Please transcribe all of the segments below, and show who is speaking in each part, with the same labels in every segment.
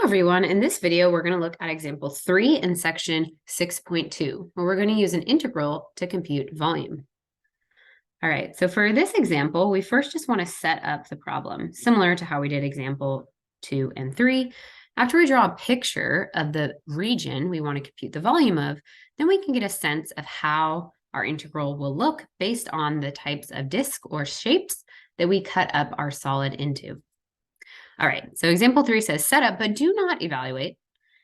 Speaker 1: everyone. In this video, we're going to look at example 3 in section 6.2, where we're going to use an integral to compute volume. All right, so for this example, we first just want to set up the problem, similar to how we did example 2 and 3. After we draw a picture of the region we want to compute the volume of, then we can get a sense of how our integral will look based on the types of disk or shapes that we cut up our solid into. All right, so example 3 says set up, but do not evaluate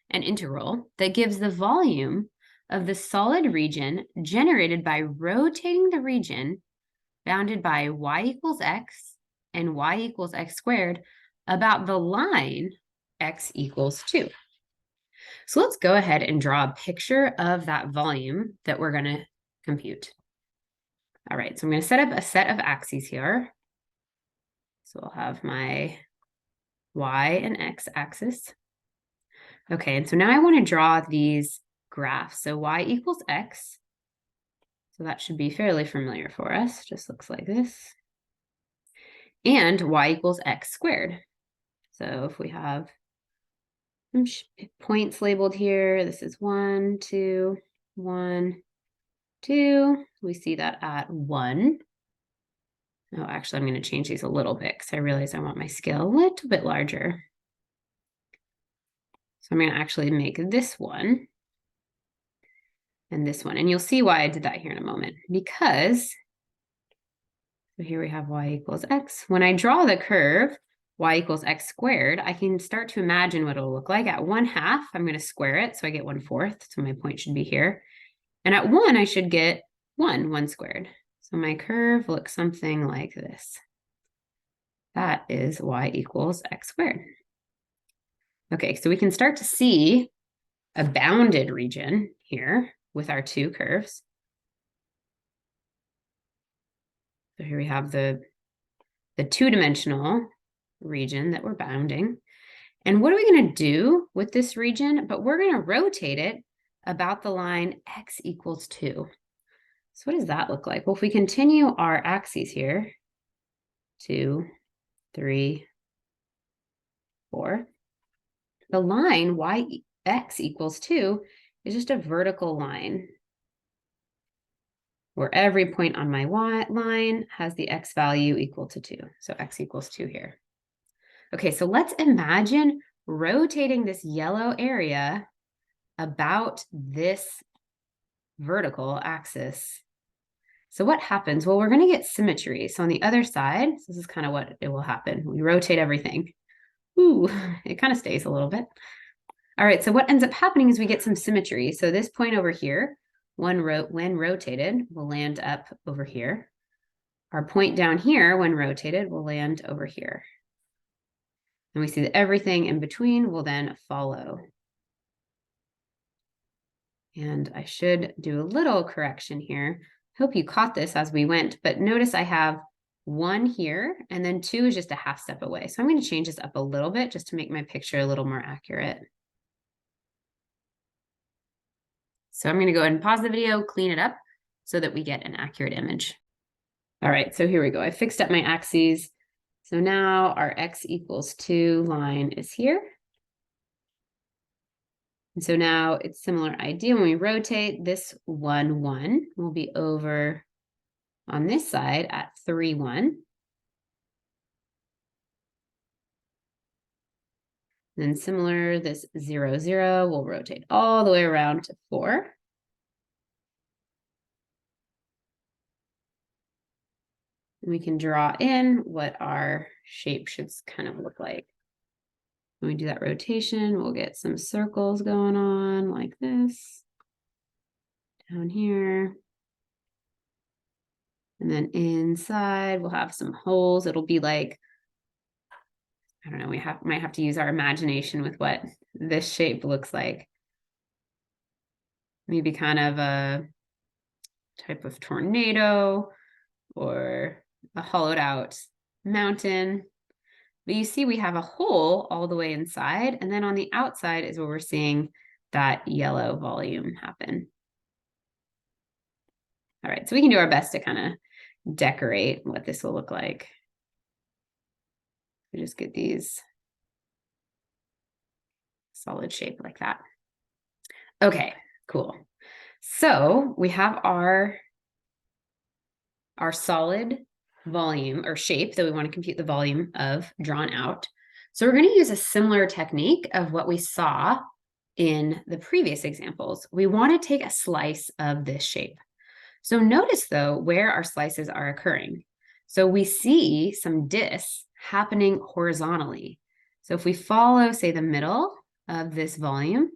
Speaker 1: an integral that gives the volume of the solid region generated by rotating the region bounded by y equals x and y equals x squared about the line x equals 2. So let's go ahead and draw a picture of that volume that we're going to compute. All right, so I'm going to set up a set of axes here. So I'll have my y and x axis. Okay, and so now I want to draw these graphs. So y equals x. So that should be fairly familiar for us. Just looks like this. And y equals x squared. So if we have some points labeled here, this is 1, 2, 1, 2. We see that at 1. Oh, actually, I'm going to change these a little bit because I realize I want my scale a little bit larger. So I'm going to actually make this one and this one. And you'll see why I did that here in a moment. Because, so here we have y equals x. When I draw the curve, y equals x squared, I can start to imagine what it'll look like. At 1/2, I'm going to square it, so I get 1/4. So my point should be here. And at 1, I should get 1 squared. So my curve looks something like this. That is y equals x squared. Okay, so we can start to see a bounded region here with our two curves. So here we have the two-dimensional region that we're bounding. And what are we going to do with this region? But we're going to rotate it about the line x equals 2. So what does that look like? Well, if we continue our axes here, 2, 3, 4, the line x equals 2 is just a vertical line where every point on my y line has the x value equal to 2. So x equals 2 here. Okay, so let's imagine rotating this yellow area about this vertical axis. So what happens? Well, we're going to get symmetry. So on the other side, so this is kind of what it will happen. We rotate everything. Ooh, it kind of stays a little bit. All right, so what ends up happening is we get some symmetry. So this point over here, when rotated, will land up over here. Our point down here, when rotated, will land over here. And we see that everything in between will then follow. And I should do a little correction here. Hope you caught this as we went, but notice I have 1 here, and then 2 is just a half step away. So I'm going to change this up a little bit just to make my picture a little more accurate. So I'm going to go ahead and pause the video, clean it up so that we get an accurate image. All right, so here we go. I fixed up my axes. So now our x equals 2 line is here. And so now it's similar idea. When we rotate, this 1, 1 will be over on this side at 3, 1. Then similar, this 0, 0 will rotate all the way around to 4. And we can draw in what our shape should kind of look like. When we do that rotation, we'll get some circles going on like this. Down here. And then inside, we'll have some holes. It'll be like, I don't know, we might have to use our imagination with what this shape looks like. Maybe kind of a type of tornado or a hollowed out mountain. But you see we have a hole all the way inside, and then on the outside is where we're seeing that yellow volume happen. All right, so we can do our best to kind of decorate what this will look like. We just get these solid shape like that. Okay, cool. So we have our solid volume or shape that we want to compute the volume of drawn out. So we're going to use a similar technique of what we saw in the previous examples. We want to take a slice of this shape. So notice though where our slices are occurring. So we see some discs happening horizontally. So if we follow, say, the middle of this volume,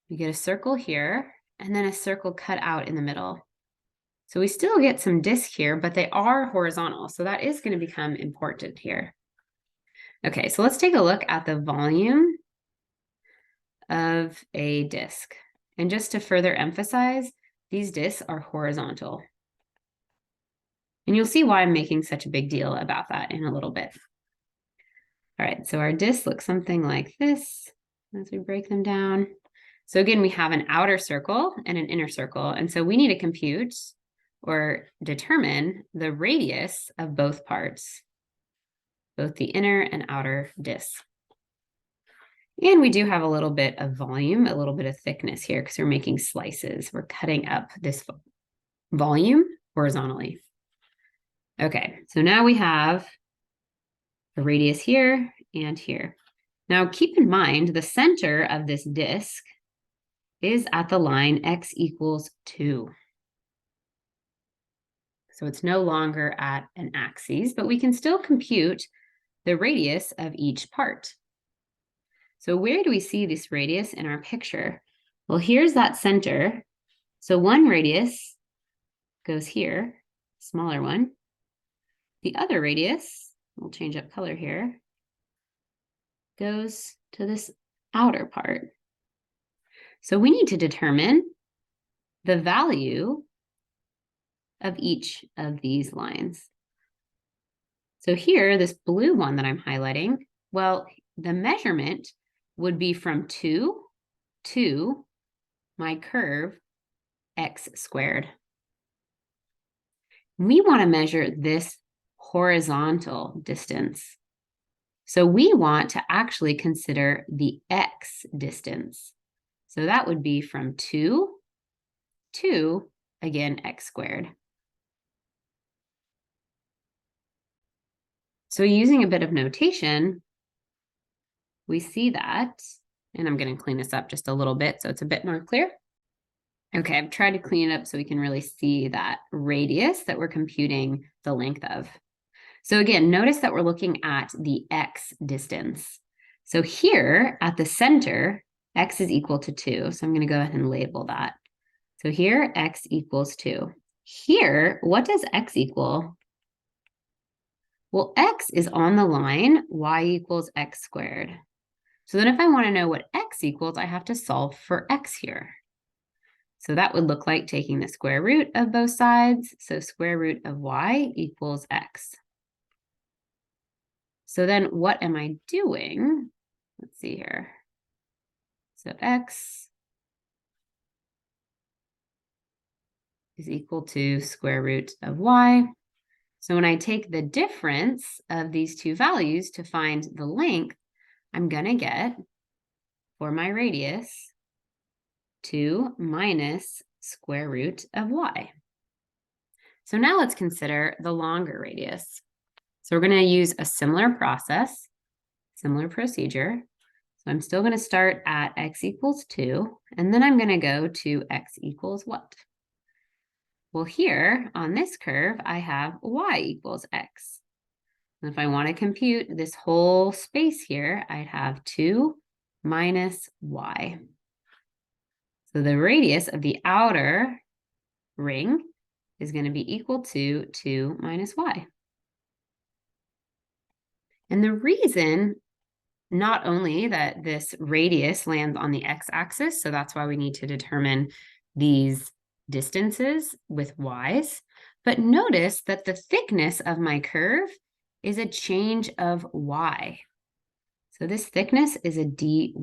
Speaker 1: we get a circle here and then a circle cut out in the middle. So we still get some disc here, but they are horizontal. So that is going to become important here. Okay, so let's take a look at the volume of a disc. And just to further emphasize, these discs are horizontal. And you'll see why I'm making such a big deal about that in a little bit. All right, so our discs look something like this as we break them down. So again, we have an outer circle and an inner circle. And so we need to compute or determine the radius of both parts, both the inner and outer discs. And we do have a little bit of volume, a little bit of thickness here because we're making slices. We're cutting up this volume horizontally. Okay, so now we have a radius here and here. Now keep in mind the center of this disc is at the line x equals 2. So it's no longer at an axis, but we can still compute the radius of each part. So where do we see this radius in our picture? Well, here's that center. So one radius goes here, smaller one. The other radius, we'll change up color here, goes to this outer part. So we need to determine the value of each of these lines. So here, this blue one that I'm highlighting, well, the measurement would be from 2 to my curve x squared. We want to measure this horizontal distance. So we want to actually consider the x distance. So that would be from 2 to, again, x squared. So using a bit of notation, we see that, and I'm going to clean this up just a little bit so it's a bit more clear. Okay, I've tried to clean it up so we can really see that radius that we're computing the length of. So again, notice that we're looking at the x distance. So here at the center, x is equal to 2. So I'm going to go ahead and label that. So here, x equals 2. Here, what does x equal? Well, x is on the line y equals x squared. So then if I want to know what x equals, I have to solve for x here. So that would look like taking the square root of both sides. So square root of y equals x. So then what am I doing? Let's see here. So x is equal to square root of y. So when I take the difference of these two values to find the length, I'm going to get, for my radius, 2 minus square root of y. So now let's consider the longer radius. So we're going to use a similar process, similar procedure. So I'm still going to start at x equals 2, and then I'm going to go to x equals what? Well, here on this curve, I have y equals x. And if I want to compute this whole space here, I'd have 2 minus y. So the radius of the outer ring is going to be equal to 2 minus y. And the reason not only that this radius lands on the x-axis, so that's why we need to determine these distances with y's, but notice that the thickness of my curve is a change of y. So this thickness is a dy.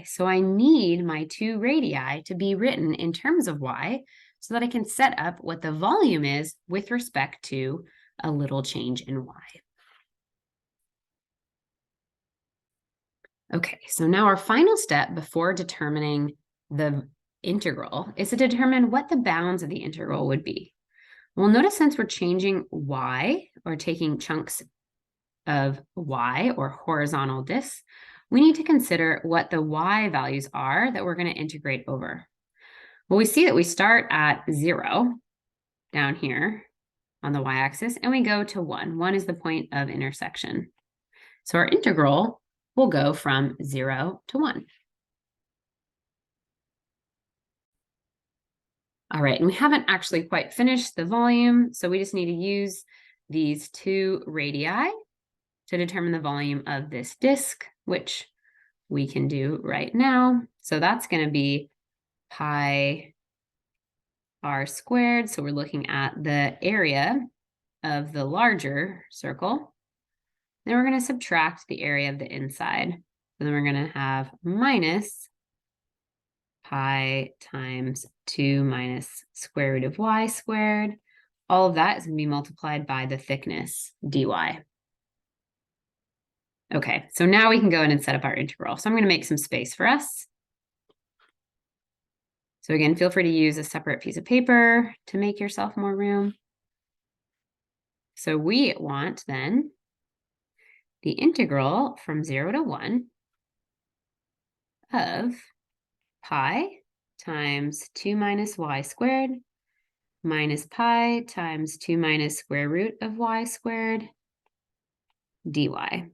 Speaker 1: So I need my two radii to be written in terms of y so that I can set up what the volume is with respect to a little change in y. Okay, so now our final step before determining the integral is to determine what the bounds of the integral would be. Well, notice since we're changing y, or taking chunks of y, or horizontal disks, we need to consider what the y values are that we're going to integrate over. Well, we see that we start at 0 down here on the y-axis, and we go to 1. 1 is the point of intersection. So our integral will go from 0 to 1. All right, and we haven't actually quite finished the volume, so we just need to use these two radii to determine the volume of this disk, which we can do right now. So that's going to be pi r squared. So we're looking at the area of the larger circle. Then we're going to subtract the area of the inside. So then we're going to have minus pi times 2 minus square root of y squared. All of that is going to be multiplied by the thickness dy. Okay, so now we can go in and set up our integral. So I'm going to make some space for us. So again, feel free to use a separate piece of paper to make yourself more room. So we want then the integral from 0 to 1 of pi times 2 minus y squared minus pi times 2 minus square root of y squared dy.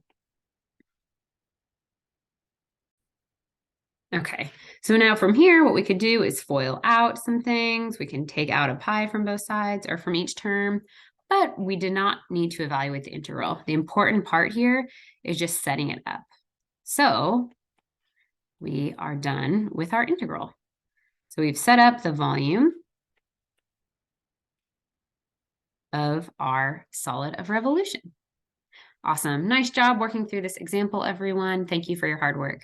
Speaker 1: Okay, so now from here, what we could do is FOIL out some things. We can take out a pi from both sides or from each term, but we did not need to evaluate the integral. The important part here is just setting it up. So we are done with our integral. So we've set up the volume of our solid of revolution. Awesome. Nice job working through this example, everyone. Thank you for your hard work.